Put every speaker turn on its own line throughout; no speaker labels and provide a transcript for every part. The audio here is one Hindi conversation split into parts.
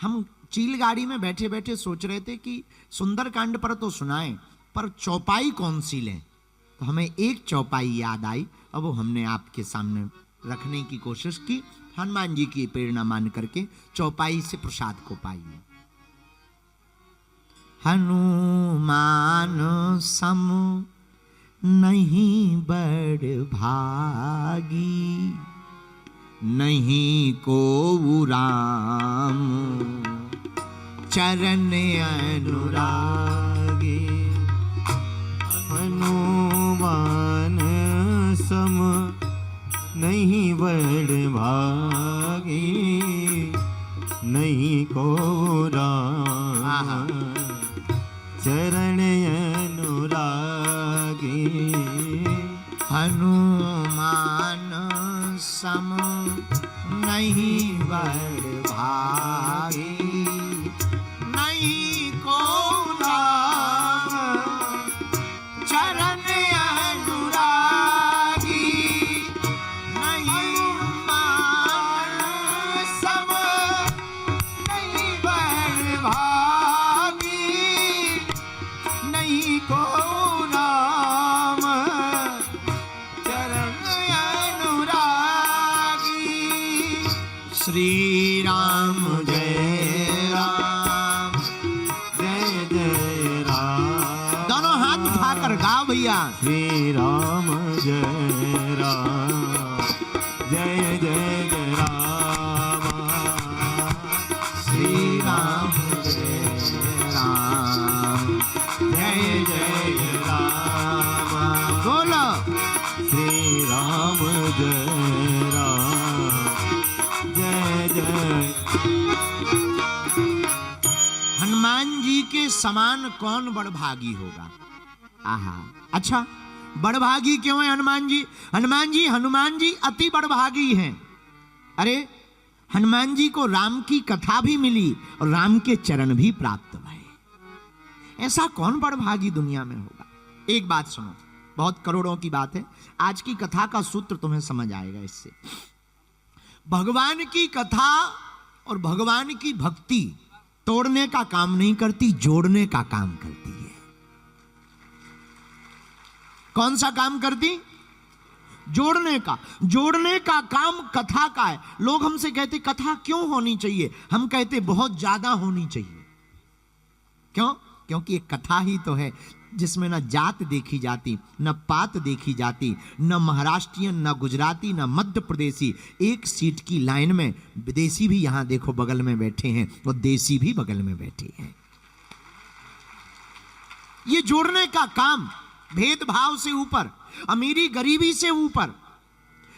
हम चील गाड़ी में बैठे बैठे सोच रहे थे कि सुंदरकांड पर तो सुनाएं, पर चौपाई कौन सी लें। तो हमें एक चौपाई याद आई और वो हमने आपके सामने रखने की कोशिश की। हनुमान जी की प्रेरणा मान करके चौपाई से प्रसाद को पाइए। हनुमान सम नहीं बड़ भागी, नहीं को राम चरण अनुरागी।
हनुमान सम नहीं बड़ भागी, नहीं को राम चरण अनुरागी।
हनुमान सम नहीं बड़ भागी, नहीं को राम चरण अनुरागी। नहीं मान सम नहीं बड़ भागी, नहीं को राम चरण अनुरागी। श्री राम जय राम,
जय जय राम।
दोनों हाथ उठाकर गाओ भैया।
श्री राम जय राम, जय जय जय राम।
श्री राम जय राम,
जय जय राम।
बोलो
श्री राम जय राम, जय जय।
हनुमान जी के समान कौन बड़भागी होगा। आहा, अच्छा बड़भागी क्यों है हनुमान जी। हनुमान जी अति बड़भागी हैं। अरे हनुमान जी को राम की कथा भी मिली और राम के चरण भी प्राप्त भए। ऐसा कौन बड़भागी दुनिया में होगा। एक बात सुनो, बहुत करोड़ों की बात है। आज की कथा का सूत्र तुम्हें समझ आएगा इससे। भगवान की कथा और भगवान की भक्ति तोड़ने का काम नहीं करती, जोड़ने का काम करती है। कौन सा काम करती। जोड़ने का काम कथा का है। लोग हमसे कहते कथा क्यों होनी चाहिए, हम कहते बहुत ज्यादा होनी चाहिए। क्यों? क्योंकि एक कथा ही तो है जिसमें न जात देखी जाती, न पात देखी जाती, न महाराष्ट्रियन, न गुजराती, न मध्य प्रदेशी। एक सीट की लाइन में विदेशी भी यहां देखो बगल में बैठे हैं और देसी भी बगल में बैठे हैं। ये जोड़ने का काम, भेदभाव से ऊपर, अमीरी गरीबी से ऊपर,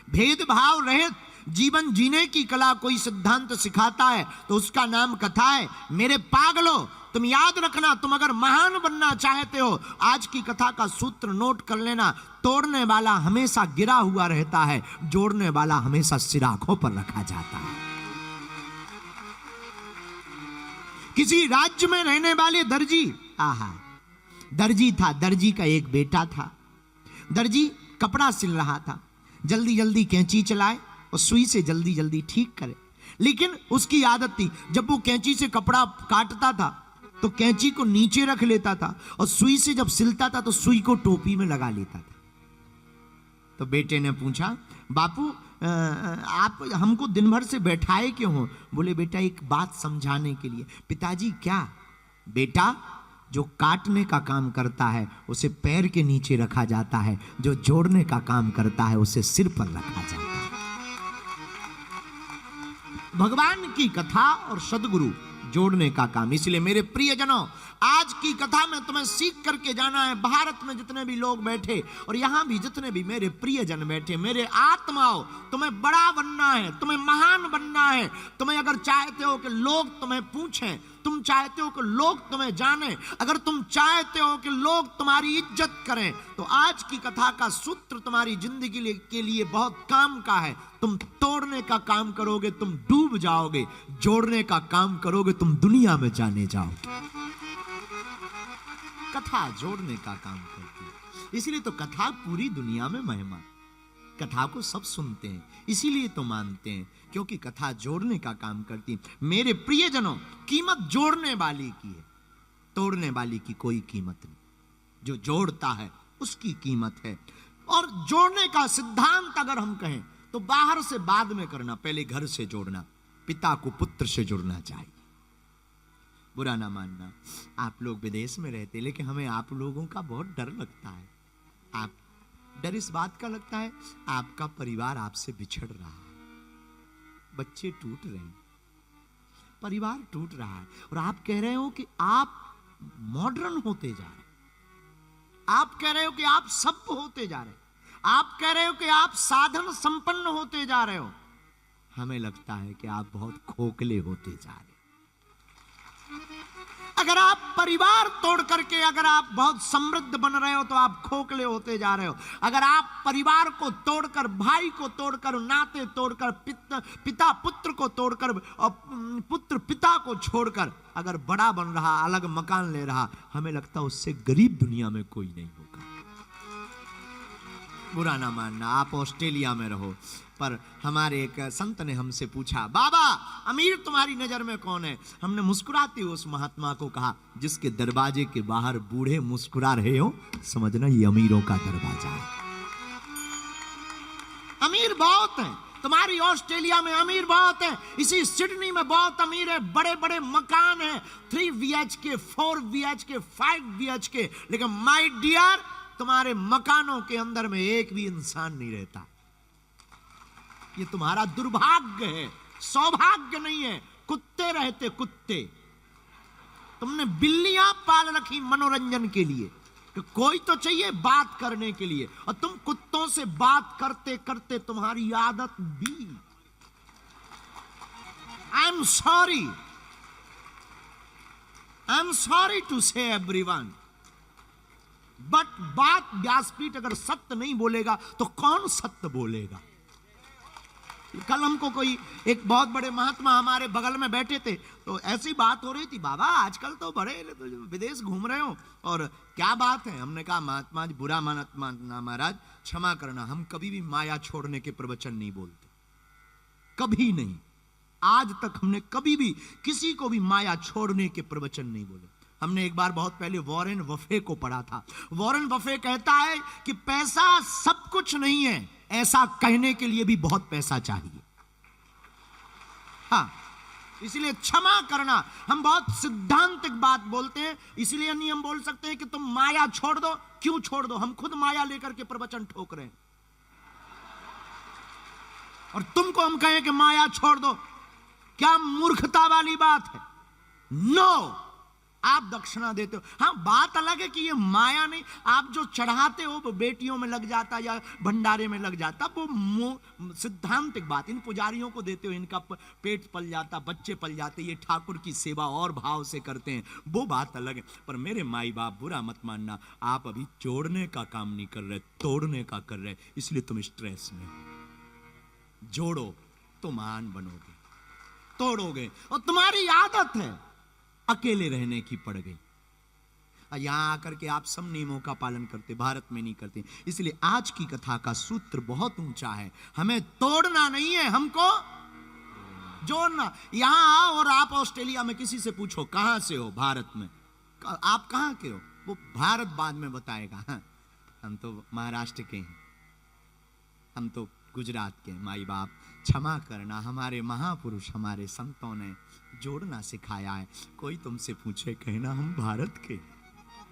भेदभाव रहित जीवन जीने की कला कोई सिद्धांत सिखाता है तो उसका नाम कथा है। मेरे पागलों, तुम याद रखना, तुम अगर महान बनना चाहते हो, आज की कथा का सूत्र नोट कर लेना। तोड़ने वाला हमेशा गिरा हुआ रहता है, जोड़ने वाला हमेशा सिराखों पर रखा जाता है। किसी राज्य में रहने वाले दर्जी, आहा, दर्जी था, दर्जी का एक बेटा था। दर्जी कपड़ा सिल रहा था, जल्दी जल्दी कैंची चलाए और सुई से जल्दी जल्दी ठीक करे। लेकिन उसकी आदत थी, जब वो कैंची से कपड़ा काटता था तो कैंची को नीचे रख लेता था और सुई से जब सिलता था तो सुई को टोपी में लगा लेता था। तो बेटे ने पूछा, बापू आप हमको दिन भर से बैठाए क्यों हो। बोले, बेटा एक बात समझाने के लिए। पिताजी क्या। बेटा, जो काटने का काम करता है उसे पैर के नीचे रखा जाता है, जो जोड़ने का काम करता है उसे सिर पर रखा जाता है। भगवान की कथा और सद्गुरु जोड़ने का काम। इसलिए मेरे प्रियजनों, आज की कथा में तुम्हें सीख करके जाना है। भारत में जितने भी लोग बैठे और यहां भी जितने भी मेरे प्रियजन बैठे, मेरे आत्माओं, तुम्हें बड़ा बनना है, तुम्हें महान बनना है। तुम्हें अगर चाहते हो कि लोग तुम्हें पूछें, तुम चाहते हो कि लोग तुम्हें जाने, अगर तुम चाहते हो कि लोग तुम्हारी इज्जत करें, तो आज की कथा का सूत्र तुम्हारी जिंदगी के लिए बहुत काम का है। तुम तोड़ने का काम करोगे तुम डूब जाओगे, जोड़ने का काम करोगे तुम दुनिया में जाने जाओगे। कथा जोड़ने का काम करती है, इसलिए तो कथा पूरी दुनिया में महिमा। कथा को सब सुनते हैं, इसीलिए तो मानते हैं, क्योंकि कथा जोड़ने का काम करती है। मेरे प्रियजनों, कीमत जोड़ने वाली की है, तोड़ने वाली की कोई कीमत नहीं। जो जोड़ता है उसकी कीमत है। और जोड़ने का सिद्धांत अगर हम कहें तो बाहर से बाद में करना, पहले घर से जोड़ना। पिता को पुत्र से जुड़ना चाहिए। बुरा ना मानना, आप लोग विदेश में रहते, लेकिन हमें आप लोगों का बहुत डर लगता है। आप डर इस बात का लगता है, आपका परिवार आपसे बिछड़ रहा है, बच्चे टूट रहे हैं, परिवार टूट रहा है, और आप कह रहे हो कि आप मॉडर्न होते जा रहे हैं, आप कह रहे हो कि आप सभ्य होते जा रहे हैं, आप कह रहे हो कि आप साधन संपन्न होते जा रहे हो। हमें लगता है कि आप बहुत खोखले होते जा रहे हैं। अगर आप परिवार तोड़ करके अगर आप बहुत समृद्ध बन रहे हो तो आप खोखले होते जा रहे हो। अगर आप परिवार को तोड़कर, भाई को तोड़कर, नाते तोड़कर, पिता पुत्र को तोड़कर, पुत्र पिता को छोड़कर अगर बड़ा बन रहा, अलग मकान ले रहा, हमें लगता है उससे गरीब दुनिया में कोई नहीं होगा। बुरा ना मानना, आप ऑस्ट्रेलिया में रहो, पर हमारे एक संत ने हमसे पूछा, बाबा अमीर तुम्हारी नजर में कौन है? हमने मुस्कुराते हुए उस महात्मा को कहा, जिसके दरवाजे के बाहर बूढ़े मुस्कुरा रहे हो, समझना ये अमीरों का दरवाजा है। अमीर बहुत है, तुम्हारी ऑस्ट्रेलिया में अमीर बहुत है, इसी सिडनी में बहुत अमीर है, बड़े बड़े मकान है, 3 BHK, 4 BHK, 5 BHK, लेकिन माय डियर, तुम्हारे मकानों के अंदर में एक भी इंसान नहीं रहता। ये तुम्हारा दुर्भाग्य है, सौभाग्य नहीं है। कुत्ते रहते, कुत्ते। तुमने बिल्लियां पाल रखी मनोरंजन के लिए, कि कोई तो चाहिए बात करने के लिए, और तुम कुत्तों से बात करते करते तुम्हारी आदत भी। आई एम सॉरी टू से एवरीवन, बट बात व्यासपीठ अगर सत्य नहीं बोलेगा तो कौन सत्य बोलेगा? कल हमको कोई एक बहुत बड़े महात्मा हमारे बगल में बैठे थे, तो ऐसी बात हो रही थी, बाबा आजकल तो बड़े विदेश घूम रहे हो, और क्या बात है? हमने कहा, महात्मा जी बुरा मानना महाराज, क्षमा करना, हम कभी भी माया छोड़ने के प्रवचन नहीं बोलते, कभी नहीं। आज तक हमने कभी भी किसी को भी माया छोड़ने के प्रवचन नहीं बोले। हमने एक बार बहुत पहले वॉरेन बफे को पढ़ा था। वॉरेन बफे कहता है कि पैसा सब कुछ नहीं है, ऐसा कहने के लिए भी बहुत पैसा चाहिए। हाँ, इसलिए क्षमा करना, हम बहुत सिद्धांतिक बात बोलते हैं, इसलिए नहीं हम बोल सकते हैं कि तुम माया छोड़ दो। क्यों छोड़ दो? हम खुद माया लेकर के प्रवचन ठोक रहे हैं, और तुमको हम कहें कि माया छोड़ दो, क्या मूर्खता वाली बात है? नो, आप दक्षिणा देते हो, हाँ बात अलग है कि ये माया नहीं, आप जो चढ़ाते हो वो बेटियों में लग जाता या भंडारे में लग जाता, वो सिद्धांतिक बात। इन पुजारियों को देते हो, इनका पेट पल जाता, बच्चे पल जाते, ये ठाकुर की सेवा और भाव से करते हैं, वो बात अलग है। पर मेरे माई बाप, बुरा मत मानना, आप अभी जोड़ने का काम नहीं कर रहे, तोड़ने का कर रहे, इसलिए तुम स्ट्रेस में। जोड़ो तो महान बनोगे, तोड़ोगे, और तुम्हारी आदत है अकेले रहने की पड़ गई। यहां आकर के आप सब नियमों का पालन करते, भारत में नहीं करते। इसलिए आज की कथा का सूत्र बहुत ऊंचा है, हमें तोड़ना नहीं है, हमको जोड़ना। यहां आओ और आप ऑस्ट्रेलिया में किसी से पूछो कहां से हो, भारत में, आप कहां के हो, वो भारत बाद में बताएगा। हाँ, हम तो महाराष्ट्र के हैं, हम तो गुजरात के। माई बाप क्षमा करना, हमारे महापुरुष, हमारे संतों ने जोड़ना सिखाया है। कोई तुमसे पूछे, कहना हम भारत के।